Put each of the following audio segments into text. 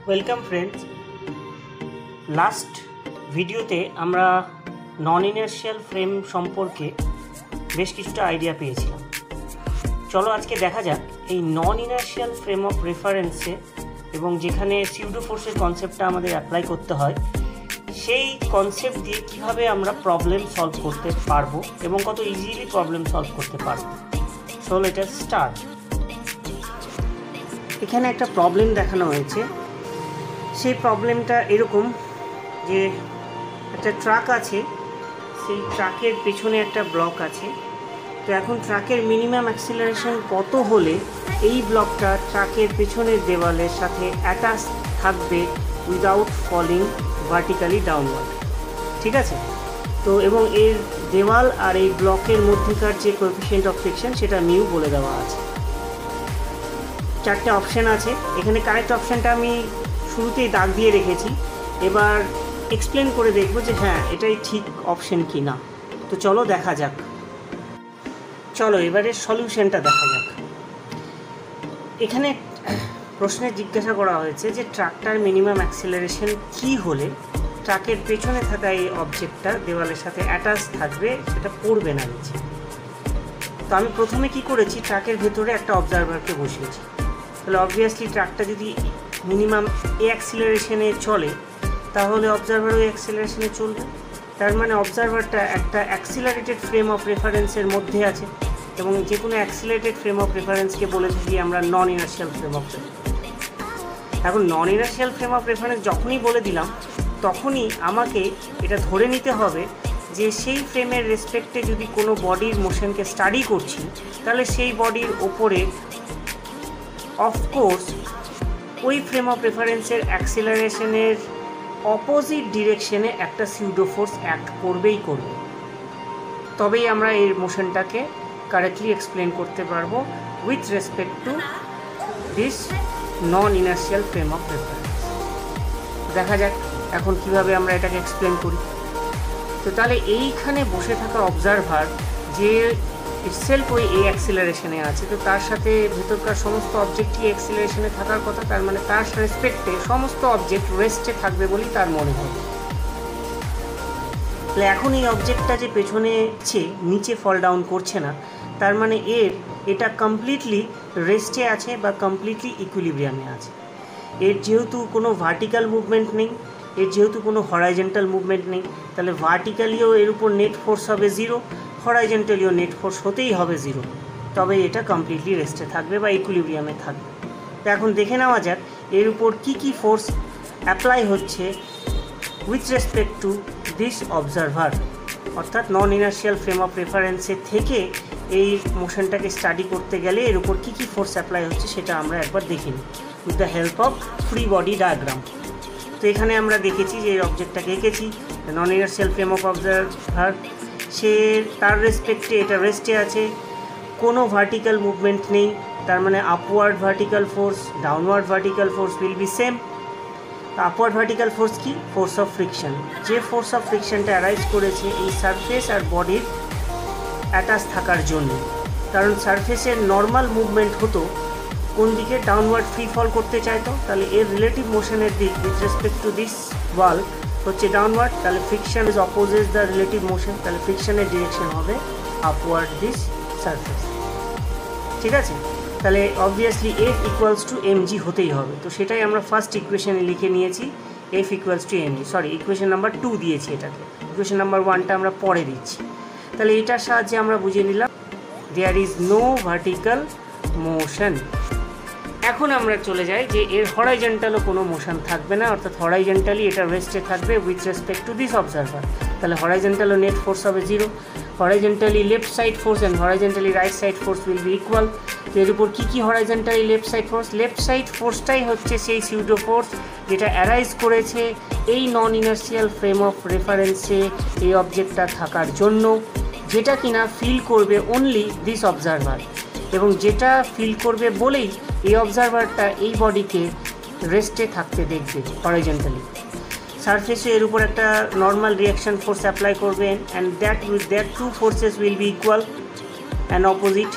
Welcome friends. Last ভিডিওতে আমরা নন inertial frame সম্পর্কে বেশ কিছুটা আইডিয়া পেয়েছিলাম। চলো আজকে দেখা যাক এই নন ইনার্শিয়াল ফ্রেম অফ রেফারেন্সে এবং যেখানে সিউডো ফোর্সের কনসেপ্টটা আমাদের অ্যাপ্লাই করতে হয় সেই কনসেপ্ট দিয়ে কীভাবে আমরা প্রবলেম সলভ করতে পারবো এবং কত ইজিলি প্রবলেম সলভ করতে পারবো। So let us start. এখানে একটা প্রবলেম দেখানো হয়েছে। সেই প্রবলেমটা এরকম যে একটা ট্রাক আছে, সেই ট্রাকের পেছনে একটা ব্লক আছে। তো এখন ট্রাকের মিনিমাম অ্যাক্সিলারেশন কত হলে এই ব্লকটা ট্রাকের পেছনের দেওয়ালের সাথে অ্যাটাচ থাকবে উইদাউট ফলিং ভার্টিক্যালি ডাউনওয়ার্ড, ঠিক আছে? তো এবং এর দেওয়াল আর এই ব্লকের মধ্যেকার যে কোএফিসিয়েন্ট অফ ফ্রিকশন সেটা মিউ বলে দেওয়া আছে। চারটে অপশান আছে। এখানে কারেক্ট অপশানটা আমি শুরুতেই দাগ দিয়ে রেখেছি। এবার এক্সপ্লেন করে দেখবো যে হ্যাঁ এটাই ঠিক অপশান কি না। তো চলো দেখা যাক। চলো এবারে সলিউশনটা দেখা যাক। এখানে প্রশ্নে জিজ্ঞাসা করা হয়েছে যে ট্রাকটার মিনিমাম অ্যাক্সিলারেশন কী হলে ট্রাকের পেছনে থাকা এই অবজেক্টটা দেওয়ালের সাথে অ্যাটাচ থাকবে, সেটা পড়বে না নিচে। তো আমি প্রথমে কি করেছি, ট্রাকের ভেতরে একটা অবজারভারকে বসিয়েছি। তাহলে অবভিয়াসলি ট্রাকটা যদি মিনিমাম এ অ্যাক্সিলারেশনে চলে তাহলে অবজারভারও এই অ্যাক্সিলারেশনে চলবে। তার মানে অবজারভারটা একটা অ্যাক্সিলারেটেড ফ্রেম অফ রেফারেন্সের মধ্যে আছে এবং যে কোনো অ্যাক্সিলারেটেড ফ্রেম অফ রেফারেন্সকে বলে থাকি আমরা নন ইনার্শিয়াল ফ্রেম অফ রেফারেন্স। এখন নন ইনার্শিয়াল ফ্রেম অফ রেফারেন্স যখনই বলে দিলাম তখনই আমাকে এটা ধরে নিতে হবে যে সেই ফ্রেমের রেসপেক্টে যদি কোনো বডির মোশনকে স্টাডি করছি তাহলে সেই বডির ওপরে অফকোর্স ওই ফ্রেম অফ রেফারেন্সের অ্যাক্সিলারেশনের অপোজিট ডিরেকশনে একটা সিউডো ফোর্স অ্যাক্ট করবেই করবে। তবেই আমরা এর মোশনটাকে কারেক্টলি এক্সপ্লেন করতে পারবো with respect to this non inertial frame of reference. দেখা যাক এখন কিভাবে আমরা এটাকে এক্সপ্লেন করি। তো তাহলে এইখানে বসে থাকা অবজারভার যে ইটসেলফ ওই এ অ্যাক্সিলারেশনে আছে, তো তার সাথে ভেতরকার সমস্ত অবজেক্টই অ্যাক্সিলারেশনে থাকার কথা। তার মানে তার রেসপেক্টে সমস্ত অবজেক্ট রেস্টে থাকবে বলেই তার মনে হবে। তাহলে এখন এই অবজেক্টটা যে পেছনে নিচে ফল ডাউন করছে না, তার মানে এটা কমপ্লিটলি রেস্টে আছে বা কমপ্লিটলি ইকুইলিব্রিয়ামে আছে। এর যেহেতু কোনো ভার্টিক্যাল মুভমেন্ট নেই, এর যেহেতু কোনো হরাইজন্টাল মুভমেন্ট নেই, তাহলে ভার্টিক্যালিও এর উপর নেট ফোর্স হবে জিরো, হরাইজন্টালিও নেট ফোর্স হতেই হবে জিরো। তবে এটা কমপ্লিটলি রেস্টে থাকবে বা ইকুইলিব্রিয়ামে থাকবে। তো এখন দেখে নেওয়া যাক এর উপর কী ফোর্স অ্যাপ্লাই হচ্ছে with respect to this observer, অর্থাৎ নন ইনার্শিয়াল ফ্রেম অফ রেফারেন্সের থেকে এই মোশনটাকে স্টাডি করতে গেলে এর উপর কী ফোর্স অ্যাপ্লাই হচ্ছে সেটা আমরা একবার দেখে নিই with the help of free body diagram. তো এখানে আমরা দেখেছি যে এই অবজেক্টটাকে এঁকেছি নন ইনার্শিয়াল ফ্রেম অফ অবজারভার, সে তার রেসপেক্টে এটা রেস্টে আছে, কোনো ভার্টিক্যাল মুভমেন্ট নেই। তার মানে upward vertical force, downward vertical force will be same. Upward vertical force কি? Force of friction. যে ফোর্স অফ ফ্রিকশনটা অ্যারাইজ করেছে এই সারফেস আর বডির অ্যাটাচ থাকার জন্য। কারণ সারফেসের নর্মাল মুভমেন্ট হতো কোন দিকে? ডাউনওয়ার্ড ফ্রি ফল করতে চাইতো, তাহলে এর রিলেটিভ মোশনের দিক উইথ রেসপেক্ট টু দিস ওয়াল হচ্ছে ডাউনওয়ার্ড। তাহলে friction is opposite the relative motion, তাহলে ফ্রিকশনের ডিরেকশন হবে আপওয়ার্ড দিস সারফেস, ঠিক আছে? তাহলে obviously F equals to mg হতেই হবে। তো সেটাই আমরা ফার্স্ট ইকুয়েশনে লিখে নিয়েছি, F equals to mg। Sorry, equation number 2 দিয়েছি এটাকে, ইকুয়েশন নাম্বার 1টা আমরা পরে দিচ্ছি। তাহলে এটার সাহায্যে আমরা বুঝিয়ে নিলাম there is no vertical motion. এখন আমরা চলে যাই যে এর হরাইজন্টালও কোনো মোশন থাকবে না, অর্থাৎ হরাইজন্টালি এটা রেস্টে থাকবে with respect to this observer. তাহলে হরাইজন্টালও নেট ফোর্স হবে zero, horizontally left side force and horizontally right side force will be equal. তো এর উপর কী horizontally left side force? Left side ফোর্সটাই হচ্ছে সেই সিউডো ফোর্স যেটা অ্যারাইজ করেছে এই নন ইনার্শিয়াল ফ্রেম অফ রেফারেন্সে এই অবজেক্টটা থাকার জন্য, যেটা কিনা ফিল করবে অনলি দিস অবজারভার, এবং যেটা ফিল করবে বলেই এই অবজারভারটা এই বডিকে রেস্টে থাকতে দেখবে হরাইজন্টালি। সারফেসে এর উপর একটা নর্মাল রিয়াকশন ফোর্স অ্যাপ্লাই করবেন and that two forces will be equal and opposite.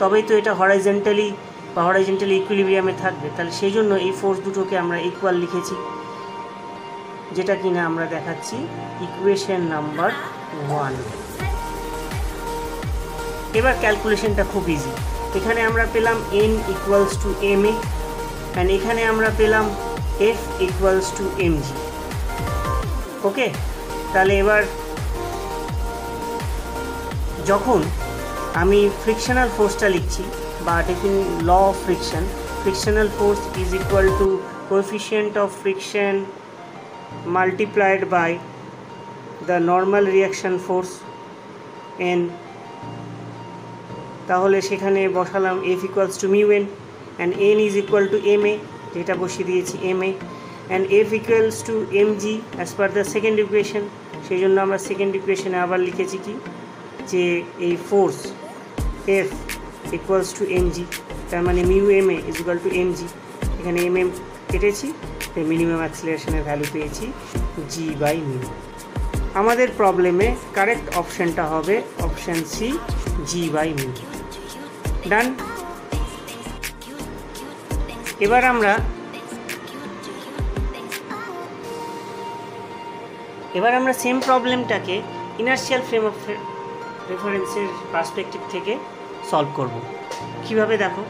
তবেই তো এটা হরাইজন্টালি বা হরাইজন্টালি ইকুইলিব্রিয়ামে থাকবে, তাহলে সেই জন্য এই ফোর্স দুটোকে আমরা ইকুয়াল লিখেছি, যেটা কিনা আমরা দেখাচ্ছি ইকুয়েশন নাম্বার 1। এবার ক্যালকুলেশনটা খুব ইজি। এখানে আমরা পেলাম n equals to ma and এখানে আমরা পেলাম f equals to mg। Okay, তাহলে এবার যখন আমি ফ্রিকশনাল ফোর্সটা লিখছি বা law of frictional force is equal to coefficient of friction multiplied by the normal reaction force n, তাহলে সেখানে বসালাম f equals to mu n and n is equal to ma, যেটা বসিয়ে দিয়েছি ma, and f equals to mg as per the second equation। সেই জন্য আমরা second ইকুয়েশনে আবার লিখেছি কি, যে এই force f equals to mg, তার মানে mu ma is equal to mg, এখানে mm কেটেছি, তাই মিনিমাম অ্যাক্সিলারেশনের ভ্যালু পেয়েছি g/μ। আমাদের প্রবলেমে কারেক্ট অপশানটা হবে অপশান সি, g/μ। ডান। এবার আমরা সেম প্রবলেমটাকে ইনার্শিয়াল ফ্রেম অফ রেফারেন্সের পার্সপেক্টিভ থেকে সলভ করব। কিভাবে দেখো,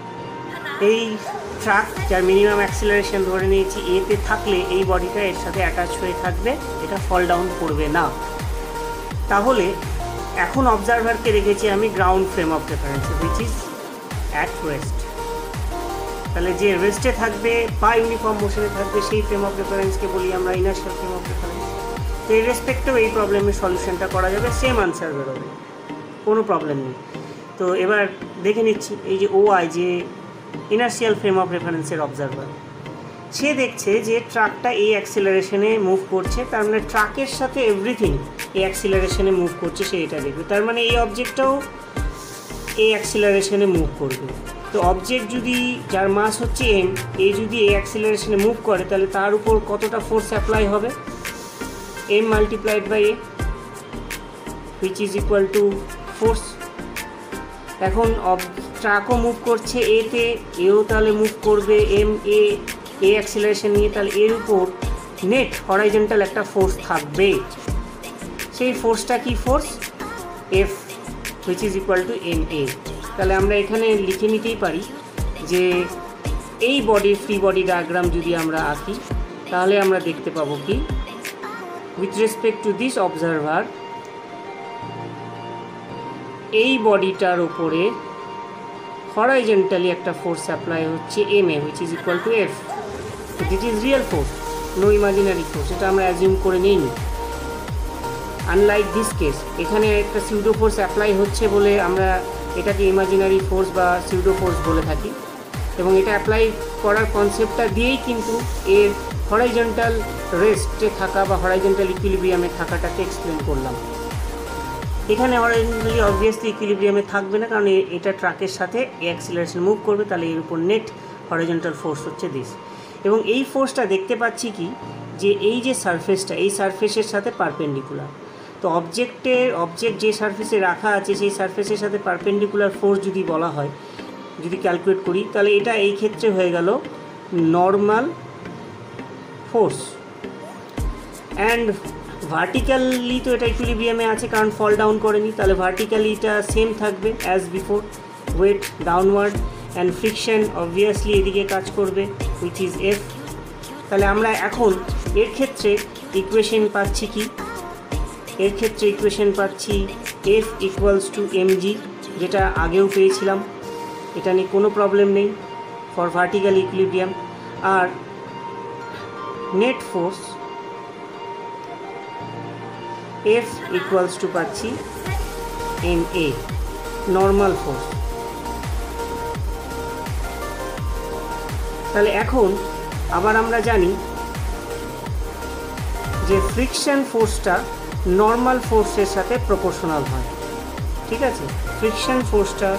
এই ট্রাক যার মিনিমাম অ্যাক্সিলারেশন ধরে নিয়েছি এতে থাকলে এই বডিটা এর সাথে অ্যাটাচ হয়ে থাকবে, এটা ফল ডাউন করবে না। তাহলে এখন অবজারভারকে রেখেছি আমি ground frame of reference which is at rest. তাহলে যে রেস্টে থাকবে বা ইউনিফর্ম মোশনে থাকবে সেই ফ্রেম অফ রেফারেন্সকে বলি আমরা ইনার্শিয়াল ফ্রেম অফ রেফারেন্স। তো এই রেসপেক্টেও এই প্রবলেমের সলিউশনটা করা যাবে, সেম আনসার বেরোবে, কোনো প্রবলেম নেই। তো এবার দেখে নিচ্ছি এই যে ওআই, যে ইনার্শিয়াল ফ্রেম অফ রেফারেন্সের অবজারভার, সে দেখছে যে ট্রাকটা এই অ্যাক্সিলারেশনে মুভ করছে, তার মানে ট্রাকের সাথে এভরিথিং এই অ্যাক্সিলারেশনে মুভ করছে, সে এটা দেখবে। তার মানে এই অবজেক্টটাও এই অ্যাক্সিলারেশনে মুভ করবে। তো অবজেক্ট যদি, যার মাস হচ্ছে এম, এ যদি এই অ্যাক্সিলারেশনে মুভ করে, তাহলে তার উপর কতটা ফোর্স অ্যাপ্লাই হবে, m multiplied by a, which is equal to force. এখন ট্রাকও মুভ করছে এতে, এও তাহলে মুভ করবে এম এ অ্যাক্সিলারেশন নিয়ে, তাহলে এর উপর নেট হরাইজন্টাল একটা ফোর্স থাকবে। সেই ফোর্সটা কি force, F, which is equal to M A. তাহলে আমরা এখানে লিখে নিতেই পারি যে এই বডির ফ্রি বডি ডায়াগ্রাম যদি আমরা আঁকি, তাহলে আমরা দেখতে পাবো কি, with respect to this observer এই বডিটার উপরে হরাইজন্টালি একটা ফোর্স অ্যাপ্লাই হচ্ছে M A, which is equal to F. This is real force, no imaginary force, এটা আমরা অ্যাজিউম করে নিইনি। আনলাইক দিস কেস, এখানে একটা সিউডো ফোর্স অ্যাপ্লাই হচ্ছে বলে আমরা এটাকে ইমাজিনারি ফোর্স বা সিউডো ফোর্স বলে থাকি, এবং এটা অ্যাপ্লাই করার কনসেপ্টটা দিয়েই কিন্তু এর হরাইজন্টাল রেস্টে থাকা বা হরাইজন্টাল ইকুইলিব্রিয়ামে থাকাটাকে এক্সপ্লেন করলাম। এখানে হরাইজন্টালি অবভিয়াসলি ইকুইলিব্রিয়ামে থাকবে না, কারণ এটা ট্রাকের সাথে অ্যাক্সিলারেশন মুভ করবে, তাহলে এর উপর নেট হরাইজন্টাল ফোর্স হচ্ছে দিস। এবং এই ফোর্সটা দেখতে পাচ্ছি কি, যে এই যে সারফেসটা, এই সারফেসের সাথে পারপেন্ডিকুলার। তো অবজেক্ট যে সারফেসে রাখা আছে সেই সারফেসের সাথে পারপেন্ডিকুলার ফোর্স যদি বলা হয়, যদি ক্যালকুলেট করি, তাহলে এটা এই ক্ষেত্রে হয়ে গেল নর্মাল ফোর্স। অ্যান্ড ভার্টিক্যালি তো এটা ইকুইলিব্রিয়ামে আছে কারণ ফল ডাউন করেনি, তাহলে ভার্টিক্যালি এটা সেম থাকবে as before, weight downward, and friction obviously এদিকে কাজ করবে, হুইচ ইজ এফ। তাহলে আমরা এখন এর ক্ষেত্রে ইকুয়েশন পাচ্ছি কি, এর ক্ষেত্রে ইকুয়েশন পাচ্ছি এফ ইকুয়ালস টু এমজি, যেটা আগেও পেয়েছিলাম, এটা নিয়ে কোনো প্রবলেম নেই ফর ভার্টিক্যাল ইকুইলিব্রিয়াম। আর net force F equals to পাচ্ছি এম এ, নর্মাল ফোর্স। তাহলে এখন আবার আমরা জানি যে ফ্রিকশন ফোর্সটা নর্মাল ফোর্সের সাথে প্রপোর্শনাল হয়, ঠিক আছে। ফ্রিকশন ফোর্সটা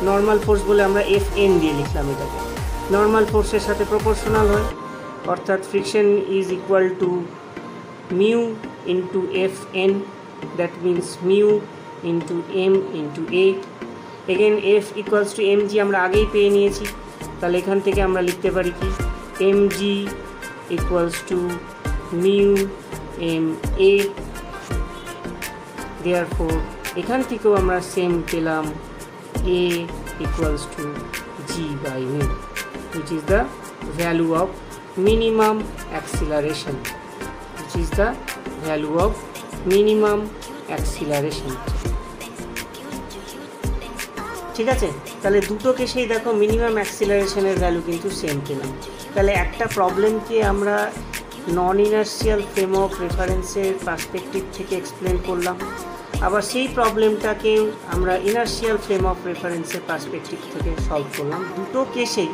নর্মাল ফোর্স বলে আমরা এফ এন দিয়ে লিখলাম, এটাকে নর্মাল ফোর্সের সাথে প্রপোর্শনাল হয়, অর্থাৎ friction is equal to mu into F N, that means mu into M into A. Again F equals to M G আমরা আগেই পেয়ে নিয়েছি, তাহলে এখান থেকে আমরা লিখতে পারি কি mg equals to mu ma, therefore এখান থেকেও আমরা সেম পেলাম a equals to g by mu, which is the value of minimum acceleration, which is the value of minimum acceleration. ঠিক আছে, তাহলে দুটো কেসেই দেখো মিনিমাম অ্যাক্সিলারেশনের ভ্যালু কিন্তু সেম পেলাম। তাহলে একটা প্রবলেমকে আমরা নন ইনার্শিয়াল ফ্রেম অফ রেফারেন্সের পার্সপেক্টিভ থেকে এক্সপ্লেন করলাম, আবার সেই প্রবলেমটাকেও আমরা ইনার্শিয়াল ফ্রেম অফ রেফারেন্সের পার্সপেক্টিভ থেকে সলভ করলাম। দুটো কেসেই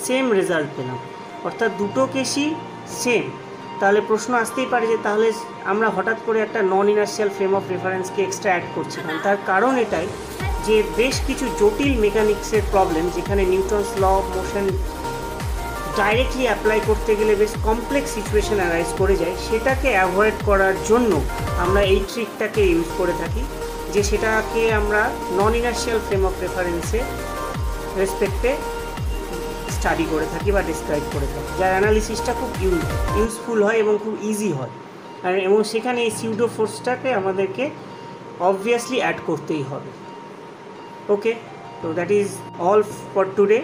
সেম রেজাল্ট পেলাম, অর্থাৎ দুটো কেসই সেম। তাহলে প্রশ্ন আসতেই পারে যে তাহলে আমরা হঠাৎ করে একটা নন ইনার্শিয়াল ফ্রেম অফ রেফারেন্সকে এক্সট্রা অ্যাড করছিলাম। তার কারণ এটাই যে বেশ কিছু জটিল মেকানিক্সের প্রবলেম, যেখানে Newton's law of motion directly apply করতে গেলে বেশ কমপ্লেক্স সিচুয়েশন অ্যারাইজ করে যায়, সেটাকে অ্যাভয়েড করার জন্য আমরা এই ট্রিকটাকে ইউজ করে থাকি, যে সেটাকে আমরা নন ইনার্শিয়াল ফ্রেম অফ রেফারেন্সে রেসপেক্টে স্টাডি করে থাকি বা ডিসক্রাইব করে থাকি, যার অ্যানালিসিসটা খুব ইউজফুল হয় এবং খুব ইজি হয়। আর এবং সেখানে এই সিউডো ফোর্সটাকে আমাদেরকে অবভিয়াসলি অ্যাড করতেই হবে। ওকে, so that is all for today.